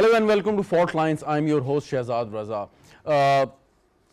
Hello and welcome to Faultlines. I'm your host Shahzad Raza.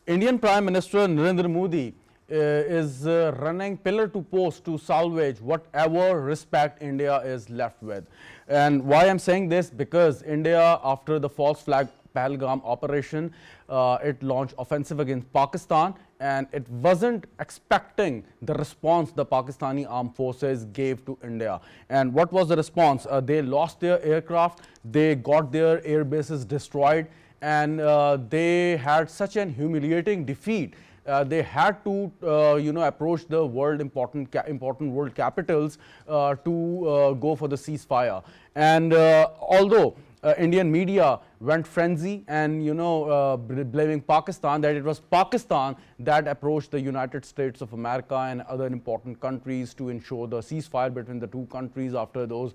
Indian Prime Minister Narendra Modi is running pillar to post to salvage whatever respect India is left with. And why I'm saying this? Because India, after the false flag Pahalgam operation, it launched offensive against Pakistan, and it wasn't expecting the response the Pakistani armed forces gave to India. And what was the response? They lost their aircraft, they got their air bases destroyed, and they had such an humiliating defeat. They had to, approach the important world capitals to go for the ceasefire. And although Indian media went frenzy and blaming Pakistan, that it was Pakistan that approached the United States of America and other important countries to ensure the ceasefire between the two countries after those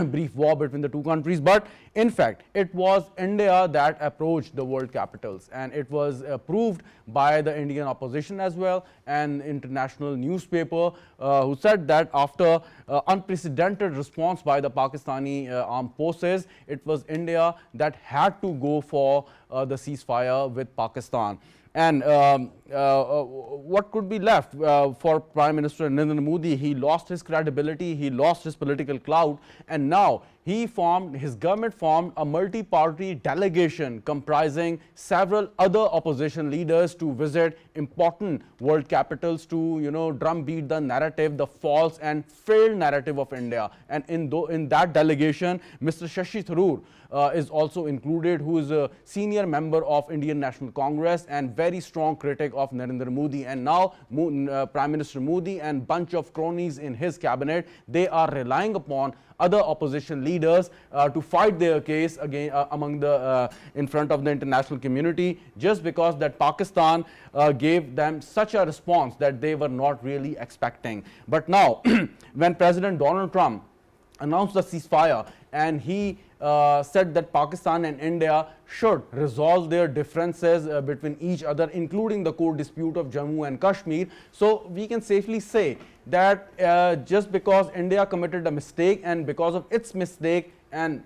brief war between the two countries. But in fact, it was India that approached the world capitals, and it was proved by the Indian opposition as well, and international newspaper who said that after unprecedented response by the Pakistani armed forces, it was India that had to go for the ceasefire with Pakistan. And what could be left for Prime Minister Narendra Modi? He lost his credibility, he lost his political clout, and now his government formed a multi-party delegation comprising several other opposition leaders to visit important world capitals to, drumbeat the narrative, the false and failed narrative of India. And in that delegation, Mr. Shashi Tharoor is also included, who is a senior member of Indian National Congress and very strong critic of Narendra Modi. And now Prime Minister Modi and bunch of cronies in his cabinet, they are relying upon other opposition leaders to fight their case again in front of the international community, just because that Pakistan gave them such a response that they were not really expecting. But now when President Donald Trump announced the ceasefire, and he said that Pakistan and India should resolve their differences between each other, including the core dispute of Jammu and Kashmir. So we can safely say that just because India committed a mistake, and because of its mistake, and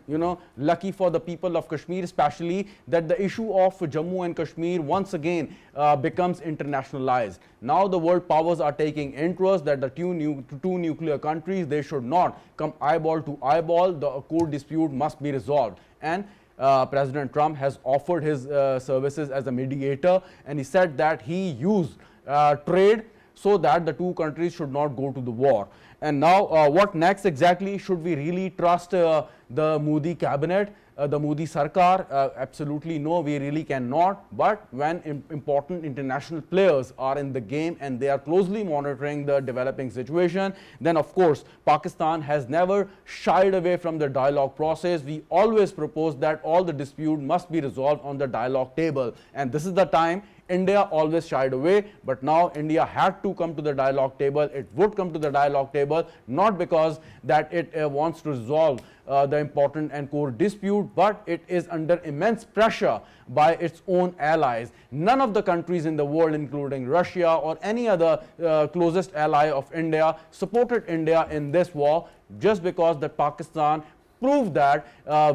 lucky for the people of Kashmir especially, that the issue of Jammu and Kashmir once again becomes internationalized. Now the world powers are taking interest that the two nuclear countries, they should not come eyeball to eyeball. The core dispute must be resolved. And President Trump has offered his services as a mediator, and he said that he used trade so that the two countries should not go to the war. And now what next exactly? Should we really trust the Modi cabinet, the Modi Sarkar? Absolutely no, we really cannot. But when important international players are in the game and they are closely monitoring the developing situation, then of course Pakistan has never shied away from the dialogue process. We always propose that all the dispute must be resolved on the dialogue table, and this is the time. India always shied away, but now India had to come to the dialogue table. It would come to the dialogue table, not because that it wants to resolve the important and core dispute, but it is under immense pressure by its own allies. None of the countries in the world, including Russia or any other closest ally of India, supported India in this war, just because that Pakistan prove that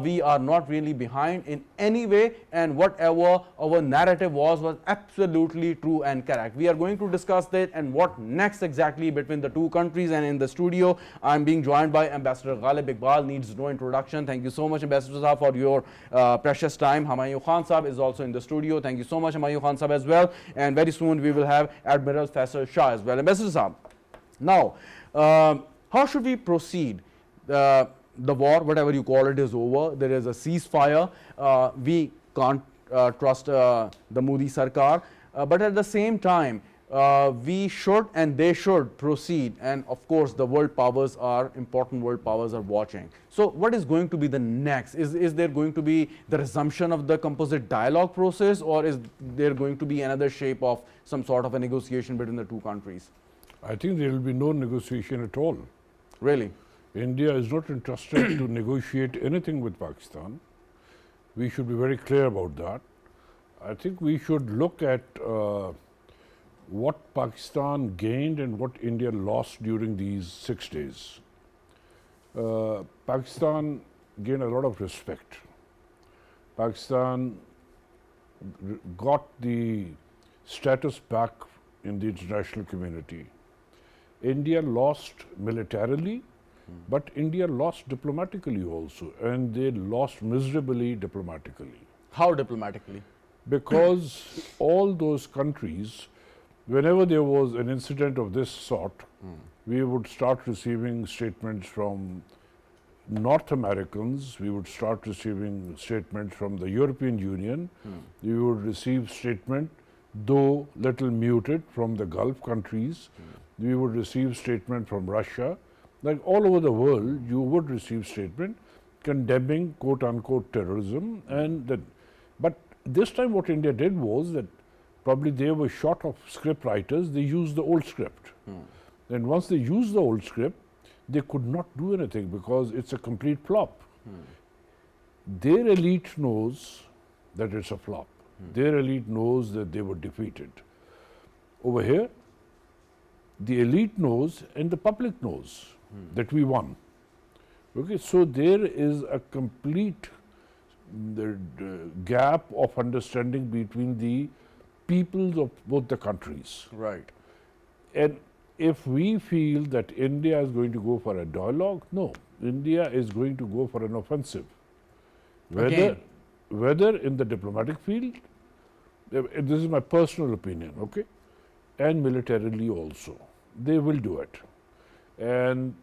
we are not really behind in any way, and whatever our narrative was absolutely true and correct. We are going to discuss that and what next exactly between the two countries. And in the studio, I am being joined by Ambassador Ghalib Iqbal. Needs no introduction. Thank you so much, Ambassador Saab, for your precious time. Humayun Khan Saab is also in the studio. Thank you so much, Humayun Khan Saab, as well. And very soon we will have Admiral Faisal Shah as well. Ambassador Saab, now how should we proceed? The war, whatever you call it, is over. There is a ceasefire. We can't trust the Modi Sarkar, but at the same time, we should and they should proceed. And of course, the important world powers are watching. So what is going to be the next? Is there going to be the resumption of the composite dialogue process, or is there going to be another shape of some sort of a negotiation between the two countries? I think there will be no negotiation at all. Really? India is not interested to negotiate anything with Pakistan. We should be very clear about that. I think we should look at what Pakistan gained and what India lost during these 6 days. Pakistan gained a lot of respect Pakistan got the status back in the international community. India lost militarily, but India lost diplomatically also, and they lost miserably diplomatically. How diplomatically? Because all those countries, whenever there was an incident of this sort, we would start receiving statements from North Americans, we would start receiving statements from the European Union, we would receive statement, though little muted, from the Gulf countries, we would receive statement from Russia. Like all over the world, you would receive statement condemning quote unquote terrorism, and that. But this time what India did was that probably they were short of script writers, they used the old script. And once they used the old script, they could not do anything because it's a complete flop. Their elite knows that it's a flop. Their elite knows that they were defeated. Over here, the elite knows and the public knows that we won. Okay, so there is a complete the gap of understanding between the peoples of both the countries. Right. And if we feel that India is going to go for a dialogue, no, India is going to go for an offensive. Whether in the diplomatic field, this is my personal opinion, okay, and militarily also, they will do it. And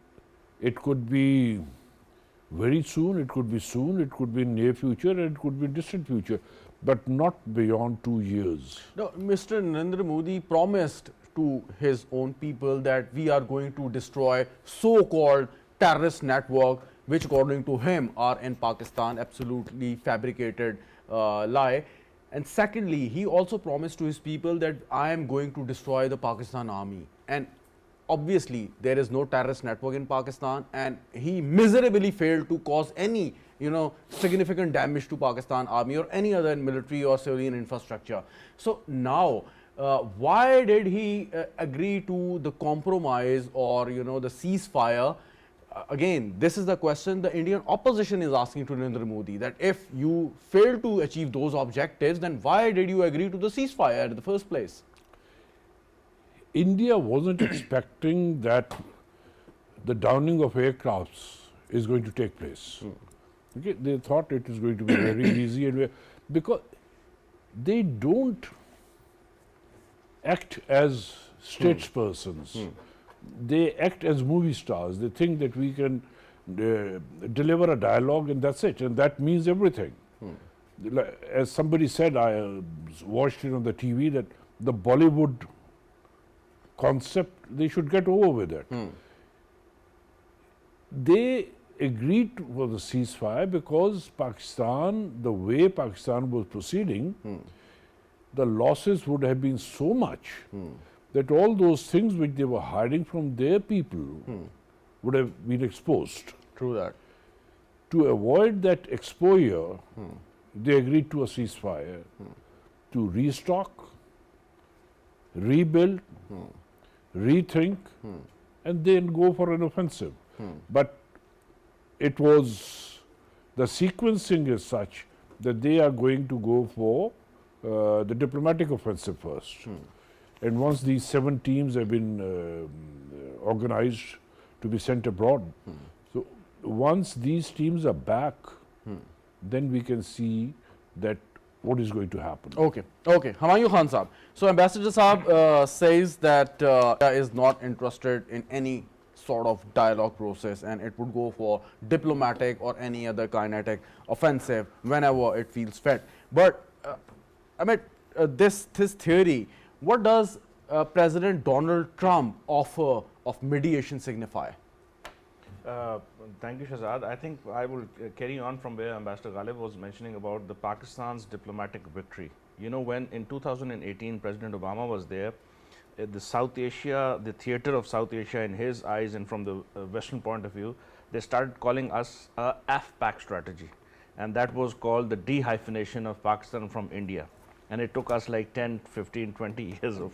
it could be very soon, it could be near future, and it could be distant future, but not beyond 2 years. No, Mr. Narendra Modi promised to his own people that we are going to destroy so-called terrorist network, which according to him are in Pakistan, absolutely fabricated lie. And secondly, he also promised to his people that I am going to destroy the Pakistan army. And obviously, there is no terrorist network in Pakistan, and he miserably failed to cause any, significant damage to Pakistan army or any other military or civilian infrastructure. So now, why did he agree to the compromise or, the ceasefire? Again, this is the question the Indian opposition is asking to Narendra Modi, that if you fail to achieve those objectives, then why did you agree to the ceasefire in the first place? India wasn't expecting that the downing of aircrafts is going to take place. Okay, they thought it is going to be very easy, and because they don't act as statespersons. They act as movie stars. They think that we can deliver a dialogue and that's it, and that means everything. As somebody said, I watched it on the TV, that the Bollywood concept, they should get over with it. They agreed for the ceasefire because Pakistan, the way Pakistan was proceeding, the losses would have been so much that all those things which they were hiding from their people would have been exposed. True that. To avoid that exposure, they agreed to a ceasefire to restock, rebuild, rethink, and then go for an offensive. But it was, the sequencing is such that they are going to go for the diplomatic offensive first. And once these 7 teams have been organized to be sent abroad, so once these teams are back, then we can see that what is going to happen. Okay. Humayun Khan Saab. So Ambassador Saab says that is not interested in any sort of dialogue process, and it would go for diplomatic or any other kinetic offensive whenever it feels fit. But this theory, what does President Donald Trump offer of mediation signify? Thank you, Shahzad. I think I will carry on from where Ambassador Ghalib was mentioning about the Pakistan's diplomatic victory. When in 2018 President Obama was there, the South Asia, the theater of South Asia in his eyes and from the Western point of view, they started calling us a FPAC strategy. And that was called the dehyphenation of Pakistan from India. And it took us like 10, 15, 20 years or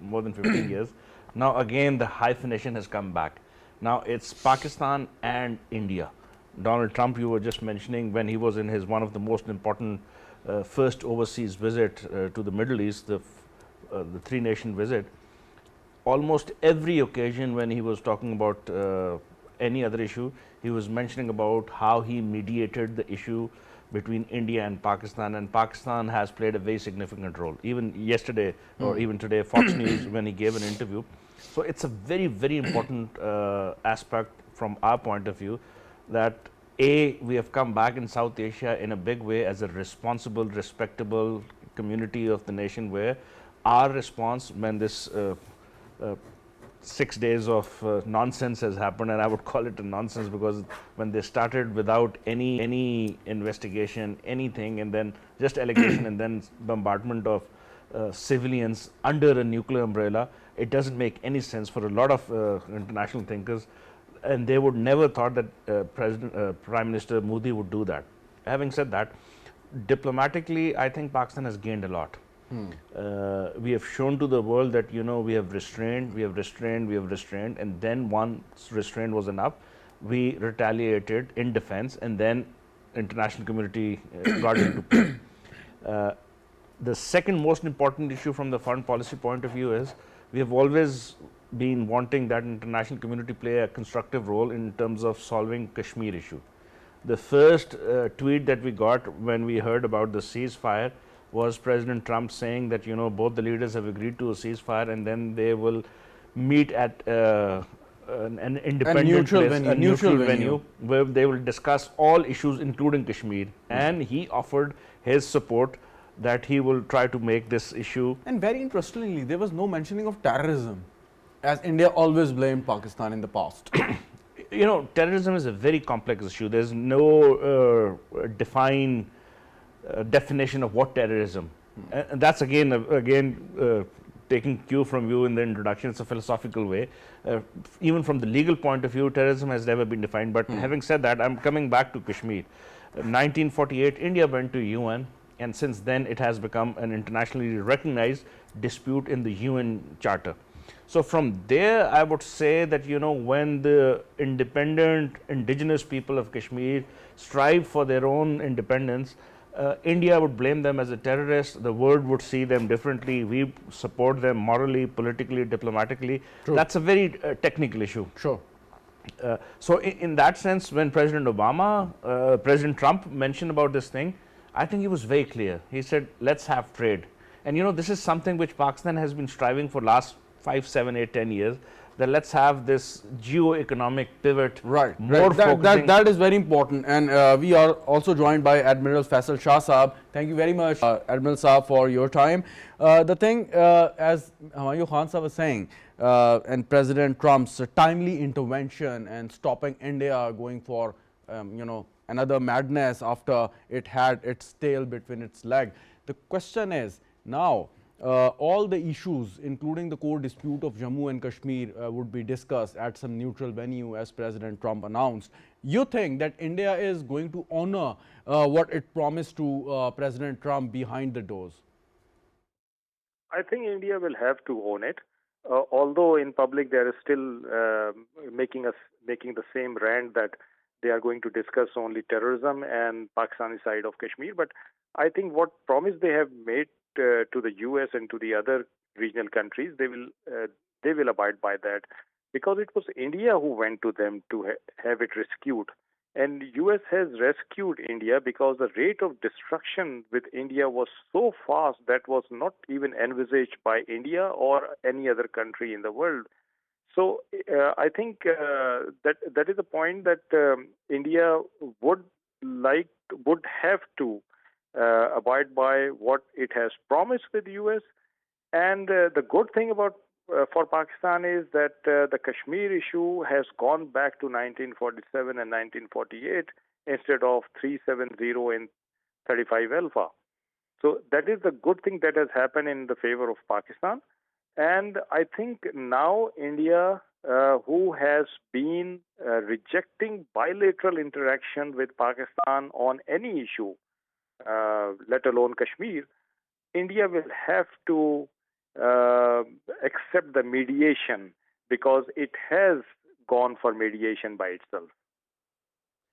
more than 15 years. Now again, the hyphenation has come back. Now it's Pakistan and India. Donald Trump, you were just mentioning, when he was in his one of the most important first overseas visit to the Middle East, the three-nation visit, almost every occasion when he was talking about any other issue, he was mentioning about how he mediated the issue between India and Pakistan has played a very significant role. Even yesterday or even today, Fox News, when he gave an interview. So it's a very, very important aspect from our point of view that we have come back in South Asia in a big way as a responsible, respectable community of the nation, where our response when this 6 days of nonsense has happened, and I would call it a nonsense because when they started without any investigation, anything, and then just allegation and then bombardment of civilians under a nuclear umbrella, it doesn't make any sense for a lot of international thinkers, and they would never thought that Prime Minister Modi would do that. Having said that, diplomatically, I think Pakistan has gained a lot. We have shown to the world that we have restrained, and then once restraint was enough, we retaliated in defense, and then international community got into play. The second most important issue from the foreign policy point of view is we have always been wanting that international community play a constructive role in terms of solving Kashmir issue. The first tweet that we got when we heard about the ceasefire was President Trump saying that both the leaders have agreed to a ceasefire, and then they will meet at an independent neutral place, venue, a neutral neutral venue. venue where they will discuss all issues including Kashmir, and he offered his support that he will try to make this issue. And very interestingly, there was no mentioning of terrorism, as India always blamed Pakistan in the past. Terrorism is a very complex issue. There's no defined definition of what terrorism, and that's again taking cue from you in the introduction. It's a philosophical way. Even from the legal point of view, terrorism has never been defined. But having said that, I'm coming back to Kashmir. 1948, India went to UN, and since then it has become an internationally recognized dispute in the UN Charter. So from there, I would say that when the independent indigenous people of Kashmir strive for their own independence, India would blame them as a terrorist. The world would see them differently. We support them morally, politically, diplomatically. True. That's a very technical issue. Sure. So in that sense, when President Trump mentioned about this thing, I think he was very clear. He said, let's have trade. And this is something which Pakistan has been striving for last 5, 7, 8, 10 years, that let's have this geo-economic pivot. Right. More focusing. That is very important. And we are also joined by Admiral Faisal Shah. Thank you very much, Admiral Saab, for your time. The thing, as Humayun Khan Saab was saying, and President Trump's timely intervention and stopping India going for, another madness after it had its tail between its legs. The question is now, all the issues, including the core dispute of Jammu and Kashmir, would be discussed at some neutral venue, as President Trump announced. You think that India is going to honor what it promised to President Trump behind the doors? I think India will have to own it. Although in public there is still making the same rant that they are going to discuss only terrorism and Pakistani side of Kashmir. But I think what promise they have made to the US and to the other regional countries, they will abide by that, because it was India who went to them to have it rescued. And US has rescued India because the rate of destruction with India was so fast that was not even envisaged by India or any other country in the world. So I think that is a point that India would have to abide by what it has promised with the US. And the good thing about for Pakistan is that the Kashmir issue has gone back to 1947 and 1948 instead of 370 and 35 alpha. So that is the good thing that has happened in the favor of Pakistan. And I think now India, who has been rejecting bilateral interaction with Pakistan on any issue, let alone Kashmir, India will have to accept the mediation, because it has gone for mediation by itself.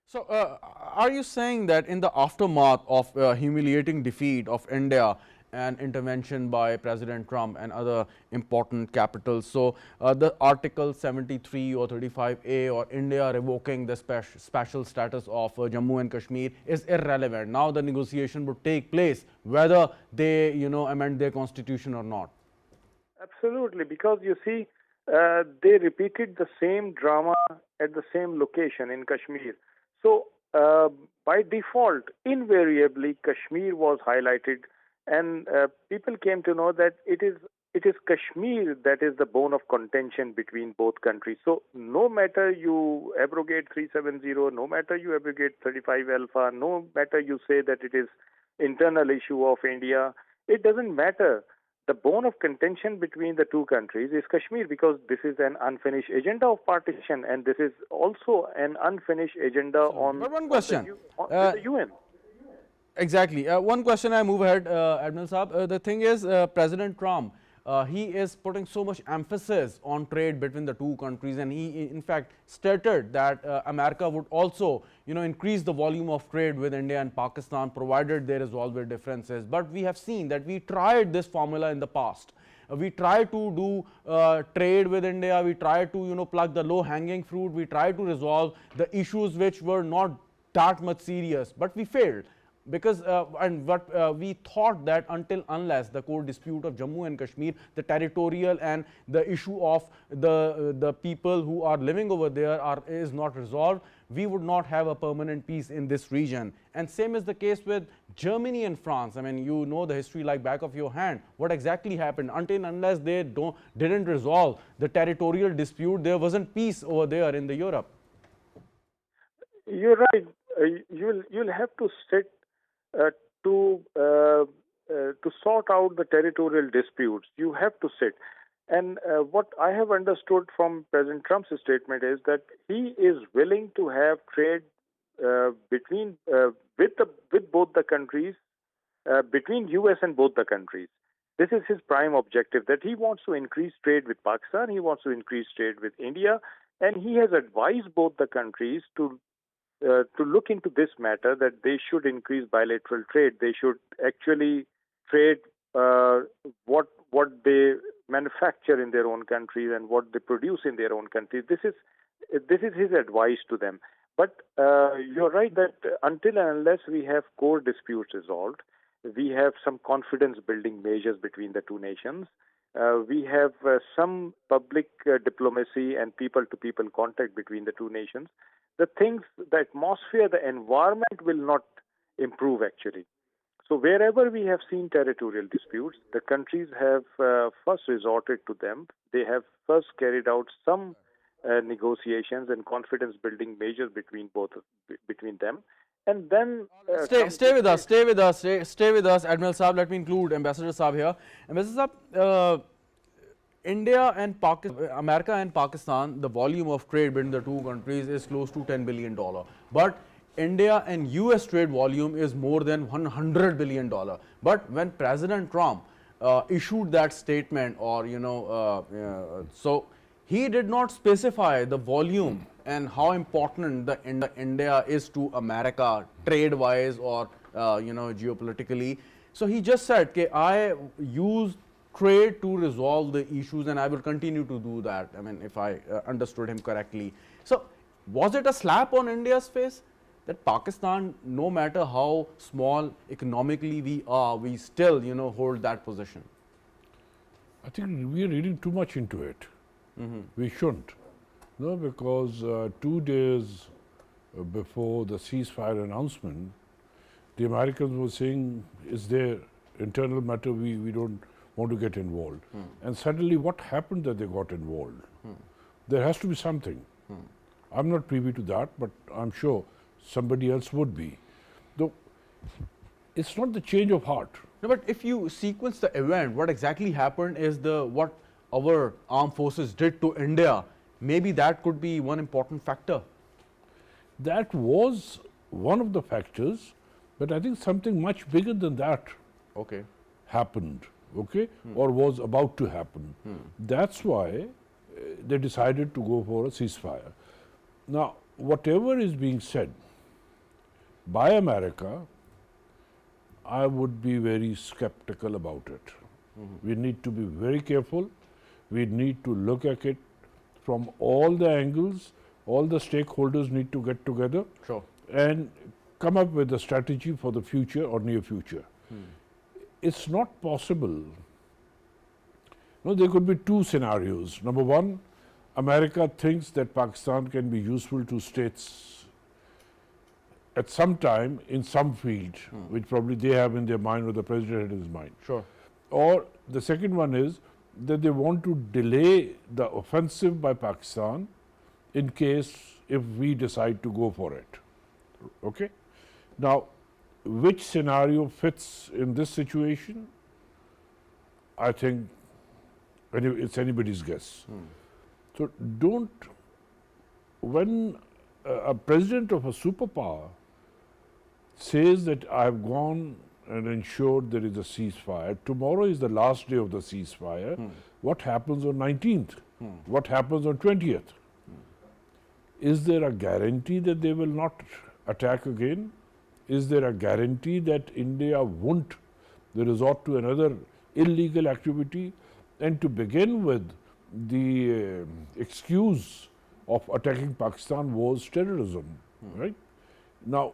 So, are you saying that in the aftermath of humiliating defeat of India and intervention by President Trump and other important capitals, so the Article 73 or 35A or India revoking the special status of Jammu and Kashmir is irrelevant? Now the negotiation would take place whether they, amend their constitution or not. Absolutely, because you see, they repeated the same drama at the same location in Kashmir. So, by default, invariably, Kashmir was highlighted, and people came to know that it is Kashmir that is the bone of contention between both countries. So, no matter you abrogate 370, no matter you abrogate 35 alpha, no matter you say that it is internal issue of India, it doesn't matter. The bone of contention between the two countries is Kashmir, because this is an unfinished agenda of partition, and this is also an unfinished agenda on, but one question, with the UN. Exactly. One question, I move ahead, Admiral Saab. The thing is, President Trump, he is putting so much emphasis on trade between the two countries, and he in fact stated that America would also increase the volume of trade with India and Pakistan provided they resolve their differences. But we have seen that we tried this formula in the past. We tried to do trade with India, we tried to plug the low hanging fruit, we tried to resolve the issues which were not that much serious, but we failed. Because we thought that unless the core dispute of Jammu and Kashmir, the territorial and the issue of the people who are living over there is not resolved, we would not have a permanent peace in this region. And same is the case with Germany and France. I mean, you know the history like back of your hand. What exactly happened? Unless they didn't resolve the territorial dispute, there wasn't peace over there in the Europe. You're right. You'll have to sit to sort out the territorial disputes. You have to sit. And what I have understood from President Trump's statement is that he is willing to have trade with both the countries, between US and both the countries. This is his prime objective, that he wants to increase trade with Pakistan, he wants to increase trade with India, and he has advised both the countries to look into this matter, that they should increase bilateral trade. They should actually trade what they manufacture in their own countries and what they produce in their own countries. This is his advice to them. But you're right that until and unless we have core disputes resolved, we have some confidence building measures between the two nations. We have some public diplomacy and people-to-people contact between the two nations. The atmosphere, the environment will not improve actually. So wherever we have seen territorial disputes, the countries have first resorted to them. They have first carried out some negotiations and confidence-building measures between them, and then stay with us, Admiral Saab. Let me include Ambassador Saab here. Ambassador Saab, America and Pakistan, the volume of trade between the two countries is close to $10 billion. But India and US trade volume is more than $100 billion. But when President Trump issued that statement, or so he did not specify the volume and how important the India is to America trade-wise or geopolitically. So he just said, "Okay, I use trade to resolve the issues, and I will continue to do that." I mean, if I understood him correctly. So was it a slap on India's face that Pakistan, no matter how small economically we are, we still hold that position? I think we are reading too much into it. We shouldn't. No, because 2 days before the ceasefire announcement, the Americans were saying, "Is there internal matter, we don't want to get involved." And suddenly what happened that they got involved? There has to be something. I'm not privy to that, but I'm sure somebody else would be. Though it's not the change of heart. No, but if you sequence the event, what exactly happened is what our armed forces did to India. Maybe that could be one important factor. That was one of the factors, but I think something much bigger than that happened, or was about to happen. That's why they decided to go for a ceasefire. Now, whatever is being said, by America, I would be very skeptical about it. We need to be very careful. We need to look at it from all the angles. All the stakeholders need to get together Sure. and come up with a strategy for the future or near future. It's not possible. No, there could be two scenarios. Number one, America thinks that Pakistan can be useful to states at some time in some field, which probably they have in their mind or the president had in his mind. Sure. Or the second one is that they want to delay the offensive by Pakistan in case if we decide to go for it. Okay? Now, which scenario fits in this situation? I think it's anybody's guess. So don't, when a president of a superpower says that I've gone and ensured there is a ceasefire, tomorrow is the last day of the ceasefire, what happens on 19th? What happens on 20th? Is there a guarantee that they will not attack again? Is there a guarantee that India won't resort to another illegal activity? And to begin with, the excuse of attacking Pakistan was terrorism, right? Now,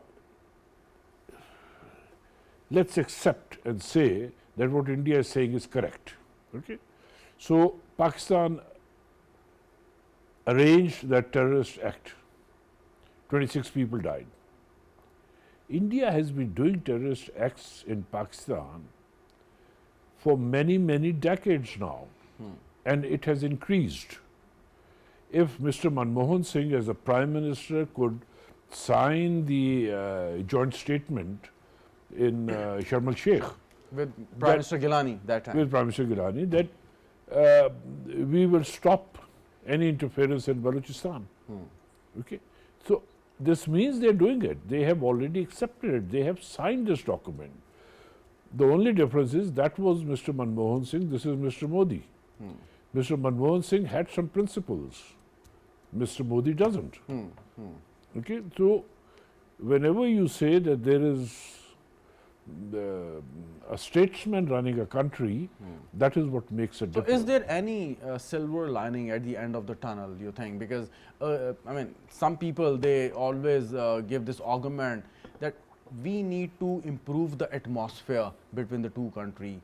let's accept and say that what India is saying is correct, okay? So, Pakistan arranged that terrorist act. 26 people died. India has been doing terrorist acts in Pakistan for many, many decades now, and it has increased. If Mr. Manmohan Singh as a Prime Minister could sign the joint statement in Sharm el-Sheikh With Prime Minister Gilani that time. with Prime Minister Gilani, that we will stop any interference in Balochistan. Okay, so this means they're doing it. They have already accepted it. They have signed this document. The only difference is that was Mr. Manmohan Singh, this is Mr. Modi. Mr. Manmohan Singh had some principles. Mr. Modi doesn't. Okay, so whenever you say that there is a statesman running a country, that is what makes it So different. is there any silver lining at the end of the tunnel, you think? Because, I mean, some people, they always give this argument that we need to improve the atmosphere between the two countries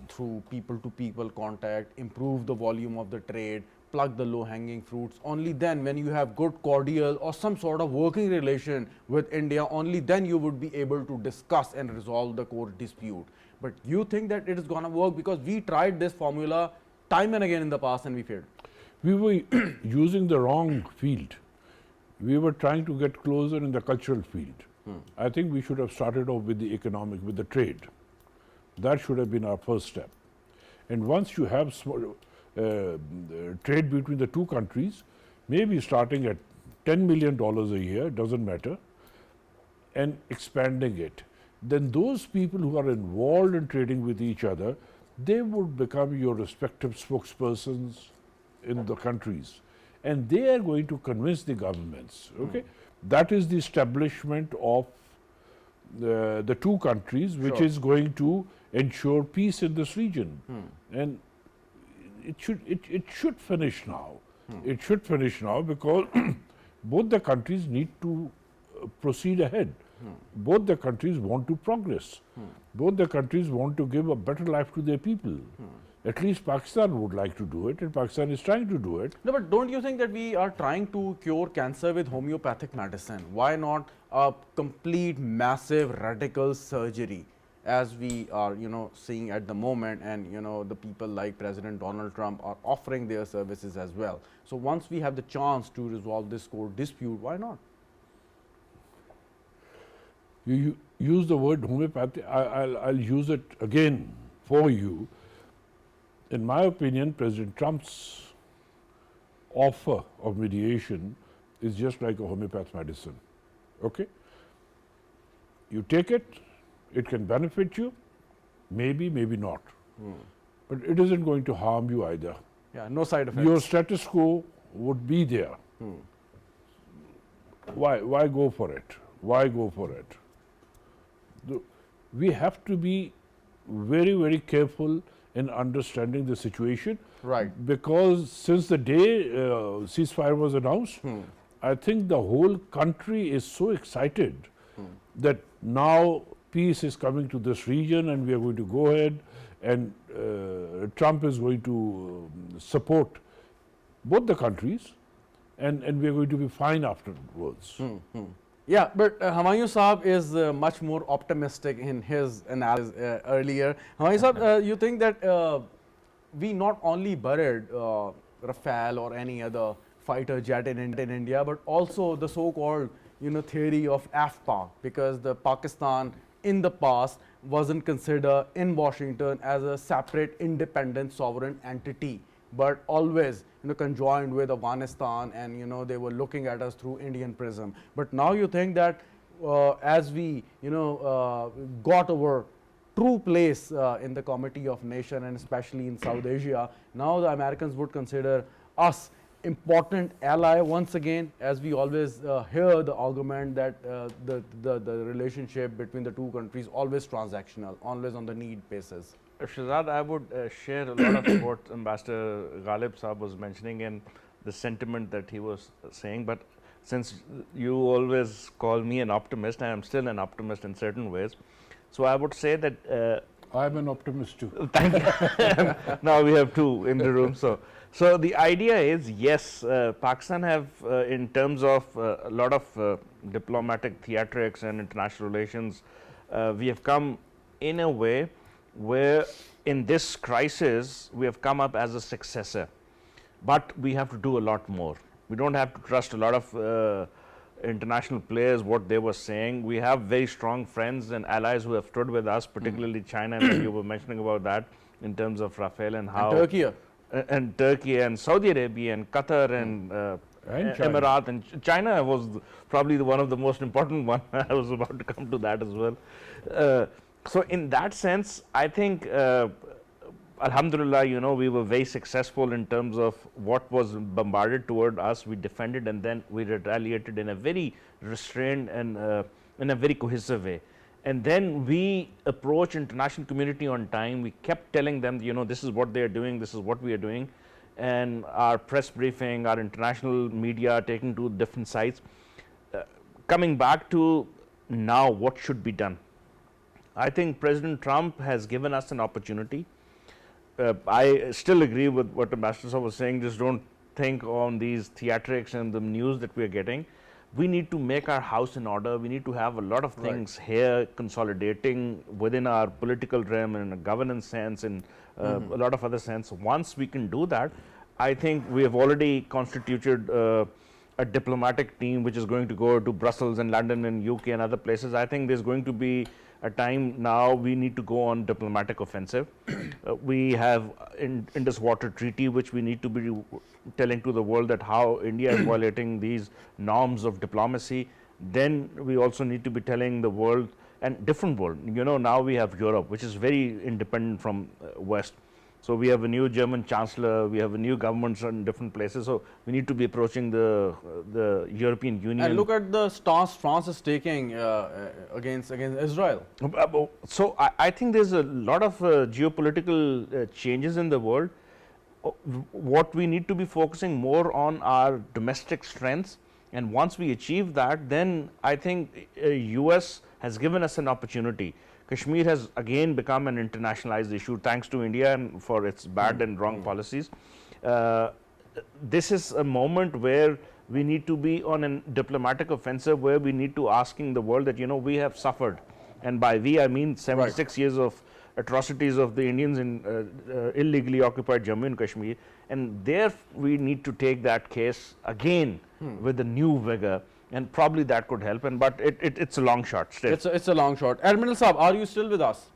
through people-to-people contact, improve the volume of the trade, plug the low-hanging fruits. Only then, when you have good cordial or some sort of working relation with India, only then you would be able to discuss and resolve the core dispute. But you think that it is going to work? Because we tried this formula time and again in the past and we failed. We were using the wrong field. We were trying to get closer in the cultural field. I think we should have started off with the economic, with the trade. That should have been our first step. And once you have trade between the two countries, maybe starting at $10 million a year, doesn't matter, and expanding it, then those people who are involved in trading with each other, they would become your respective spokespersons in the countries. And they are going to convince the governments, okay? That is the establishment of the two countries, which Sure. is going to ensure peace in this region. And it should finish now. It should finish now because both the countries need to proceed ahead. Both the countries want to progress. Both the countries want to give a better life to their people. At least Pakistan would like to do it, and Pakistan is trying to do it. No, but don't you think that we are trying to cure cancer with homeopathic medicine? Why not a complete, massive, radical surgery, as we are, seeing at the moment, and the people like President Donald Trump are offering their services as well. So once we have the chance to resolve this core dispute, why not? You use the word homeopathy. I'll use it again for you. In my opinion, President Trump's offer of mediation is just like a homeopath medicine. Okay? You take it, it can benefit you, maybe, maybe not. But it isn't going to harm you either. Yeah, no side effects. Your status quo would be there. Why go for it? why go for it? We have to be very, very careful in understanding the situation. Right. Because since the day ceasefire was announced, I think the whole country is so excited that now peace is coming to this region and we are going to go ahead and Trump is going to support both the countries and we are going to be fine afterwards. Yeah, but Humayun Saab is much more optimistic in his analysis earlier. Humayun Saab, you think that we not only buried Rafale or any other fighter jet in India, but also the so-called theory of AFPA, because the Pakistan in the past wasn't considered in Washington as a separate independent sovereign entity, but always conjoined with Afghanistan, and they were looking at us through Indian prism. But now you think that as we got our true place in the Committee of Nations and especially in South Asia, now the Americans would consider us important ally once again, as we always hear the argument that the relationship between the two countries always transactional, always on the need basis. Shahzad, I would share a lot of what Ambassador Ghalib Saab was mentioning and the sentiment that he was saying. But since you always call me an optimist, I am still an optimist in certain ways. So I would say that I'm an optimist too. thank you. Now we have two in the room. So the idea is, yes, Pakistan have, in terms of a lot of diplomatic theatrics and international relations, we have come in a way where in this crisis we have come up as a successor, but we have to do a lot more. We don't have to trust a lot of international players what they were saying. We have very strong friends and allies who have stood with us, particularly China, and you were mentioning about that in terms of Rafale and how And Turkey and Saudi Arabia and Qatar and Emirat and China was probably one of the most important one. I was about to come to that as well. So in that sense, I think, Alhamdulillah, we were very successful in terms of what was bombarded toward us. We defended and then we retaliated in a very restrained and in a very cohesive way. And then we approach international community on time. We kept telling them, this is what they are doing, this is what we are doing. And our press briefing, our international media taking to different sites. Coming back to now, what should be done? I think President Trump has given us an opportunity. I still agree with what Ambassador was saying. Just don't think on these theatrics and the news that we are getting. We need to make our house in order. We need to have a lot of things here consolidating within our political realm and a governance sense and a lot of other sense. Once we can do that, I think we have already constituted a diplomatic team which is going to go to Brussels and London and UK and other places. I think there's going to be a time now we need to go on diplomatic offensive. We have Indus Water Treaty, which we need to be telling to the world that how India is violating these norms of diplomacy. Then we also need to be telling the world and different world. Now we have Europe, which is very independent from West. So we have a new German chancellor, we have a new governments in different places. So we need to be approaching the European Union. And look at the stance France is taking against Israel. So I think there's a lot of geopolitical changes in the world. What we need to be focusing more on our domestic strengths, and once we achieve that, then I think US has given us an opportunity. Kashmir has again become an internationalized issue thanks to India and for its bad and wrong policies. This is a moment where we need to be on a diplomatic offensive, where we need to asking the world that we have suffered, and by we I mean 76 years of atrocities of the Indians in illegally occupied Jammu and Kashmir, and there we need to take that case again with a new vigor. And probably that could help, but it's a long shot still. It's a long shot. Admiral Saab, are you still with us?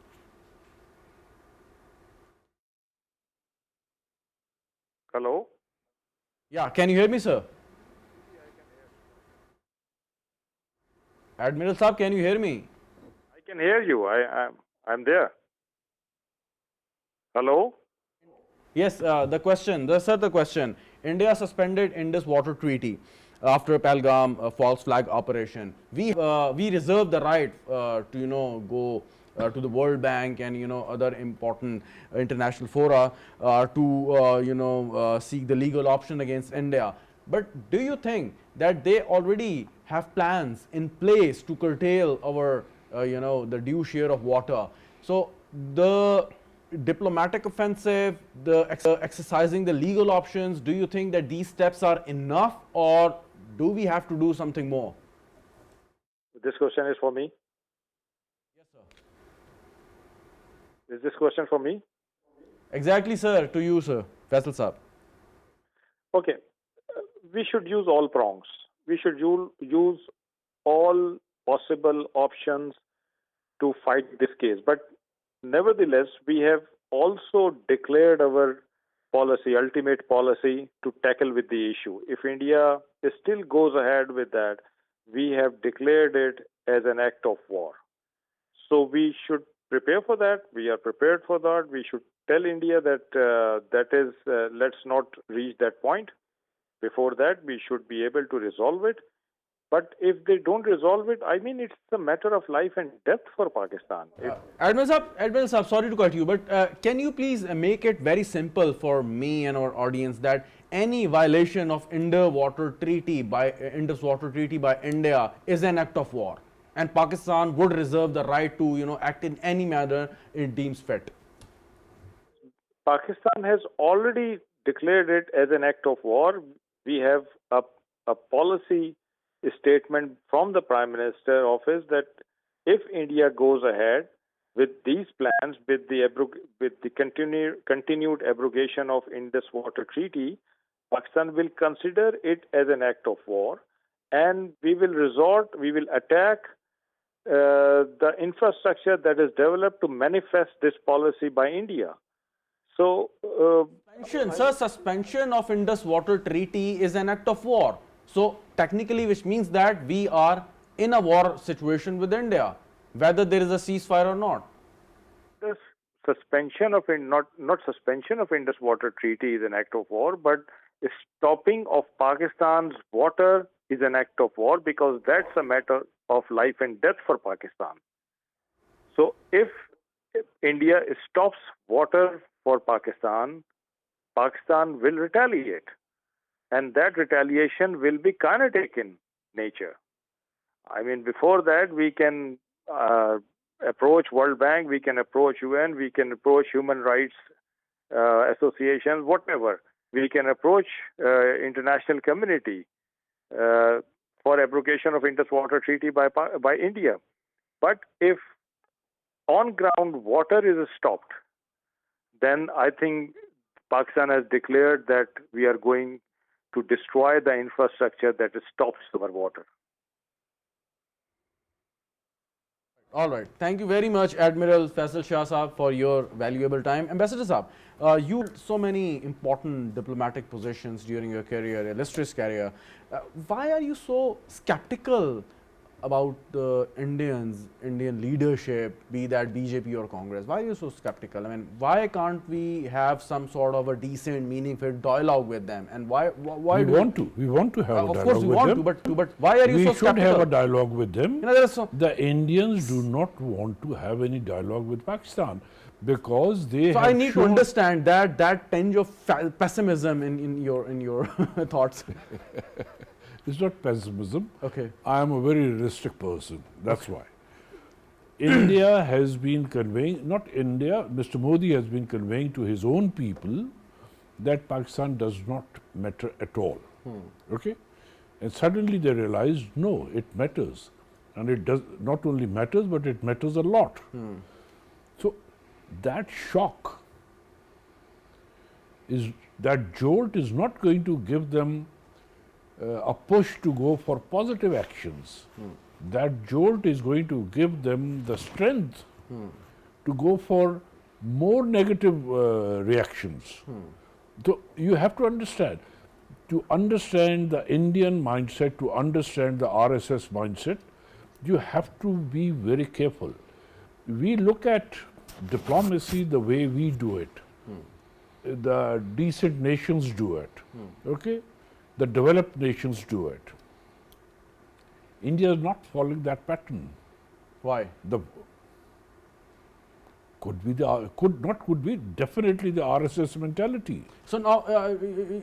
Hello? Yeah, can you hear me, sir? Admiral Saab, can you hear me? I can hear you. I'm there. Hello? Yes, the question. Sir, the question. India suspended Indus Water Treaty. after Pahalgam false flag operation. We reserve the right to go to the World Bank and other important international fora to seek the legal option against India. But do you think that they already have plans in place to curtail our the due share of water? So the diplomatic offensive, the exercising the legal options, do you think that these steps are enough, or do we have to do something more? This question is for me. Yes, sir. Is this question for me? Exactly, sir. To you, sir. Faisal Saab. Okay. We should use all prongs. We should use all possible options to fight this case. But nevertheless, we have also declared our policy, ultimate policy, to tackle with the issue. If India still goes ahead with that, we have declared it as an act of war. So we should prepare for that. We are prepared for that. We should tell India that let's not reach that point. Before that, we should be able to resolve it. But if they don't resolve it, I mean, it's a matter of life and death for Pakistan. Adm Saab, sorry to cut you, but can you please make it very simple for me and our audience that any violation of Indus Water Treaty by India is an act of war, and Pakistan would reserve the right to act in any manner it deems fit? Pakistan has already declared it as an act of war. We have a policy statement from the Prime Minister office that if India goes ahead with these plans, with the continued abrogation of Indus Water Treaty, Pakistan will consider it as an act of war, and we will attack the infrastructure that is developed to manifest this policy by India. So, suspension of Indus Water Treaty is an act of war. So technically, which means that we are in a war situation with India, whether there is a ceasefire or not. The suspension of not suspension of Indus Water Treaty is an act of war, but stopping of Pakistan's water is an act of war, because that's a matter of life and death for Pakistan. So if India stops water for Pakistan, Pakistan will retaliate. And that retaliation will be kinetic in nature. I mean, before that, we can approach World Bank, we can approach UN, we can approach human rights associations, whatever. We can approach international community for abrogation of Indus Water Treaty by India. But if on-ground water is stopped, then I think Pakistan has declared that we are going to destroy the infrastructure that stops our water. All right. Thank you very much, Admiral Faisal Shah Saab, for your valuable time. Ambassador Saab, you held so many important diplomatic positions during your career, illustrious career. Why are you so skeptical about the Indian leadership, be that BJP or Congress? Why are you so skeptical? I mean, why can't we have some sort of a decent, meaningful dialogue with them? And why we want to have a dialogue with them. Of course, we want to, but why are you so skeptical? We should have a dialogue with them. The Indians do not want to have any dialogue with Pakistan because they. So I need to understand that tinge of pessimism in your thoughts. It's not pessimism. Okay. I am a very realistic person. That's why. India has been conveying, not India, Mr. Modi has been conveying to his own people that Pakistan does not matter at all. Okay? And suddenly they realized, no, it matters. And it does not only matters, but it matters a lot. So that shock, that jolt is not going to give them a push to go for positive actions. That jolt is going to give them the strength to go for more negative reactions. So you have to understand the Indian mindset, to understand the RSS mindset, you have to be very careful. We look at diplomacy the way we do it. The decent nations do it. Okay? the developed nations do it. India is not following that pattern. Why? The could be definitely the RSS mentality. So now,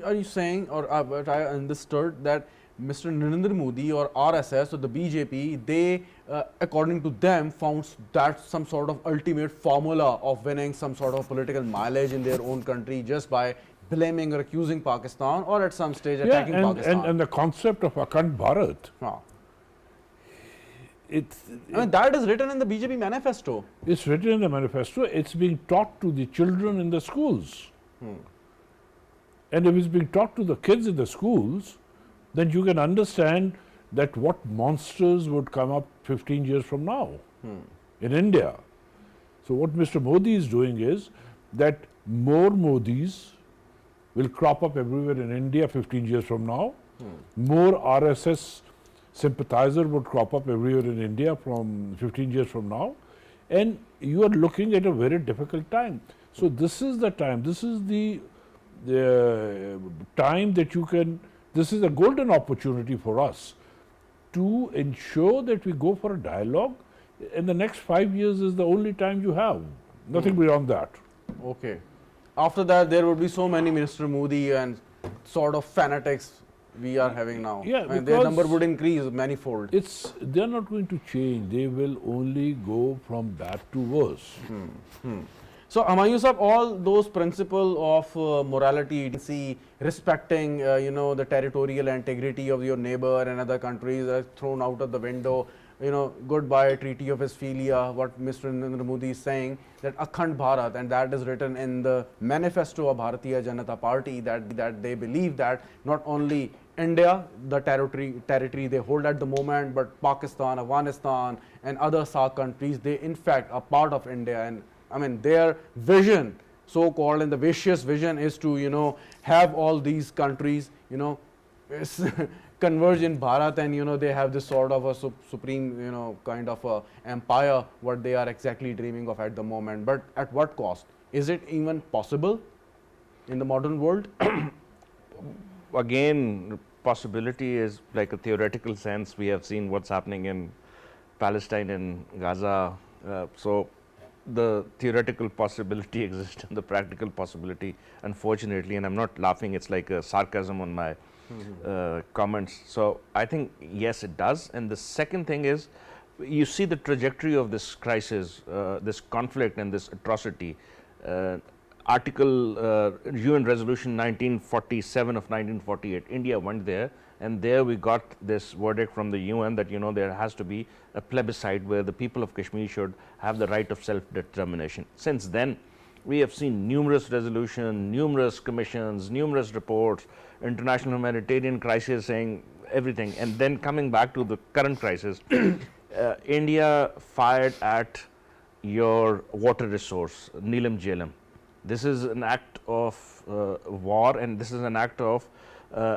are you saying, or what I understood, that Mr. Narendra Modi or RSS or the BJP, they, according to them, found that some sort of ultimate formula of winning some sort of political mileage in their own country just by blaming or accusing Pakistan, or at some stage attacking Pakistan. And the concept of Akand Bharat, I mean, that is written in the BJP manifesto. It's written in the manifesto. It's being taught to the children in the schools. And if it's being taught to the kids in the schools, then you can understand that what monsters would come up 15 years from now in India. So what Mr. Modi is doing is that more Modis will crop up everywhere in India 15 years from now. More RSS sympathizer would crop up everywhere in India from 15 years from now, and you are looking at a very difficult time. So this is the time, this is the time that you can, this is a golden opportunity for us to ensure that we go for a dialogue. In the next 5 years is the only time you have, nothing beyond that. Okay. After that, there would be so many Mr. Modi and sort of fanatics we are having now. Yeah, and their number would increase manifold. They are not going to change. They will only go from bad to worse. So, Humayun Sahab, all those principles of morality, decency, respecting, the territorial integrity of your neighbor and other countries are thrown out of the window. Goodbye Treaty of Westphalia, what Mr. Narendra Modi is saying, that Akand Bharat, and that is written in the manifesto of Bharatiya Janata Party, that they believe that not only India, the territory they hold at the moment, but Pakistan, Afghanistan and other SAARC countries, they in fact are part of India. And I mean, their vision, so-called, and the vicious vision is to, have all these countries, converge in Bharat, and they have this sort of a supreme kind of a empire what they are exactly dreaming of at the moment. But at what cost? Is it even possible in the modern world? Again, possibility is like a theoretical sense. We have seen what's happening in Palestine and Gaza. So the theoretical possibility exists and the practical possibility, unfortunately, and I'm not laughing, it's like a sarcasm on my comments. So I think yes, it does. And the second thing is, you see the trajectory of this crisis, this conflict and this atrocity. UN Resolution 1947 of 1948, India went there, and there we got this verdict from the UN that there has to be a plebiscite where the people of Kashmir should have the right of self-determination. Since then, we have seen numerous resolutions, numerous commissions, numerous reports, international humanitarian crisis saying everything. And then coming back to the current crisis, India fired at your water resource, Neelam Jhelum. This is an act of war, and this is an act of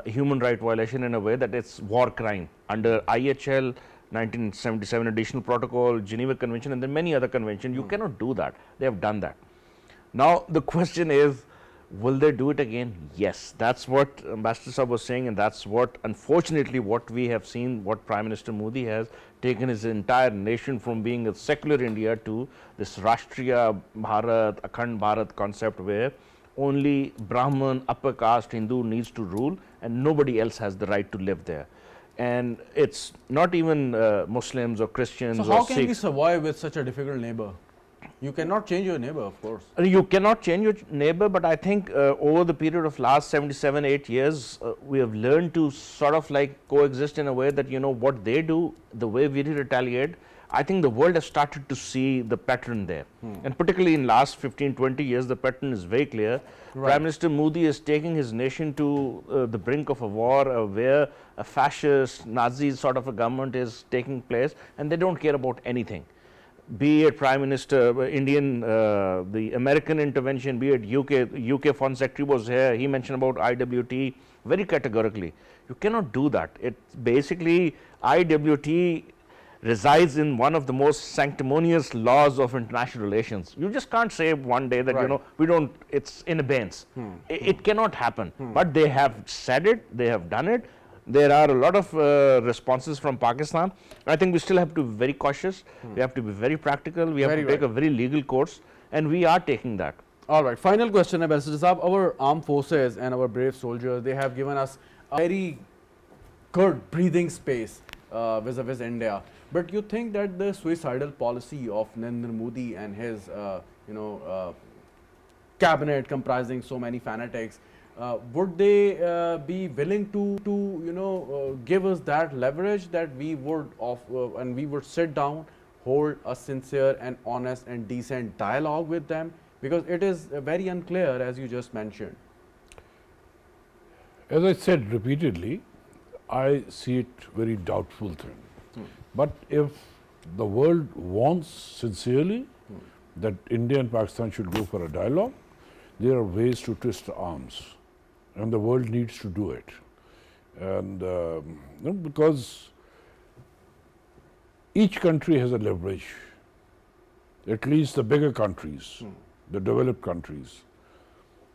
human right violation in a way that it's war crime under IHL 1977 additional protocol, Geneva Convention, and then many other conventions. You cannot do that. They have done that. Now the question is, will they do it again? Yes, that's what Ambassador Saab was saying, and that's what, unfortunately, what we have seen, what Prime Minister Modi has taken his entire nation from being a secular India to this Rashtriya Bharat, Akand Bharat concept, where only Brahman, upper caste Hindu needs to rule and nobody else has the right to live there. And it's not even Muslims or Christians. So how can we survive with such a difficult neighbor? You cannot change your neighbor, of course. You cannot change your neighbor, but I think over the period of last 77, 8 years, we have learned to sort of like coexist in a way that, what they do, the way we retaliate, I think the world has started to see the pattern there. And particularly in last 15, 20 years, the pattern is very clear. Right. Prime Minister Modi is taking his nation to the brink of a war where a fascist, Nazi sort of a government is taking place, and they don't care about anything. Be it Prime Minister, Indian, the American intervention, be it UK Foreign Secretary was here, he mentioned about IWT very categorically. You cannot do that. It's basically IWT resides in one of the most sanctimonious laws of international relations. You just can't say one day that, you Right. know, we don't, it's in abeyance. It cannot happen. But they have said it, they have done it. There are a lot of responses from Pakistan. I think we still have to be very cautious. We have to be very practical. We have Very to take right. a very legal course, and we are taking that. All right, final question, Ambassador Saab. Our armed forces and our brave soldiers, they have given us a very good breathing space vis-a-vis India. But you think that the suicidal policy of Narendra Modi and his, cabinet comprising so many fanatics, would they be willing to give us that leverage that we would and we would sit down, hold a sincere and honest and decent dialogue with them? Because it is very unclear, as you just mentioned. As I said repeatedly, I see it very doubtful thing. But if the world wants sincerely that India and Pakistan should go for a dialogue, there are ways to twist the arms, and the world needs to do it. And because each country has a leverage, at least the bigger countries, the developed countries.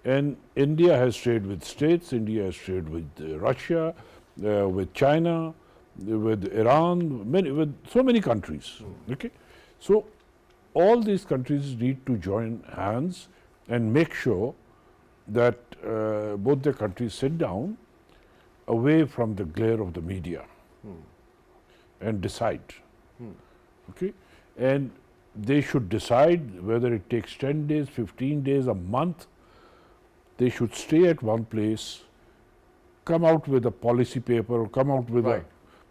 And India has trade with states, India has trade with Russia, with China, with Iran, with so many countries. Okay? So all these countries need to join hands and make sure that both the countries sit down away from the glare of the media and decide. Okay? And they should decide whether it takes 10 days, 15 days, a month. They should stay at one place, come out with a policy paper, or come out with Right.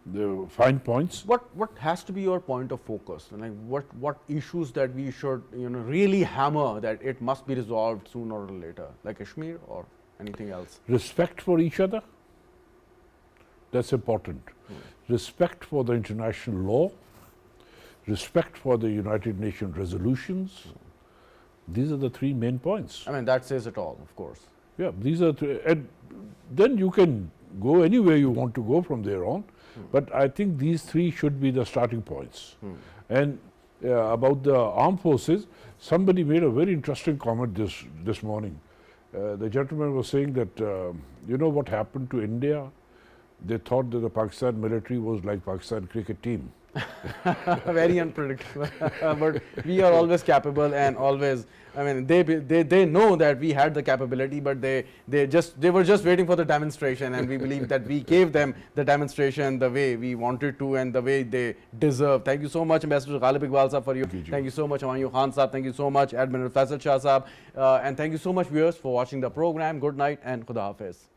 the fine points. What has to be your point of focus? Like what issues that we should really hammer that it must be resolved sooner or later, like Kashmir or anything else? Respect for each other, that's important. Respect for the international law, respect for the United Nations resolutions. These are the three main points. I mean, that says it all, of course. Yeah, these are three, and then you can go anywhere you want to go from there on. But I think these three should be the starting points. And about the armed forces, somebody made a very interesting comment this morning. The gentleman was saying that, you know what happened to India? They thought that the Pakistan military was like Pakistan cricket team. Very unpredictable. But we are always capable and always. I mean, they know that we had the capability, but they were just waiting for the demonstration, and we believe that we gave them the demonstration the way we wanted to and the way they deserve. Thank you so much, Ambassador Ghalib Iqbal sahab, for you. Thank you so much, Aman Khan sahab. Thank you so much, Adm Faisal Ali sahab, and thank you so much, viewers, for watching the program. Good night and Khuda Hafiz.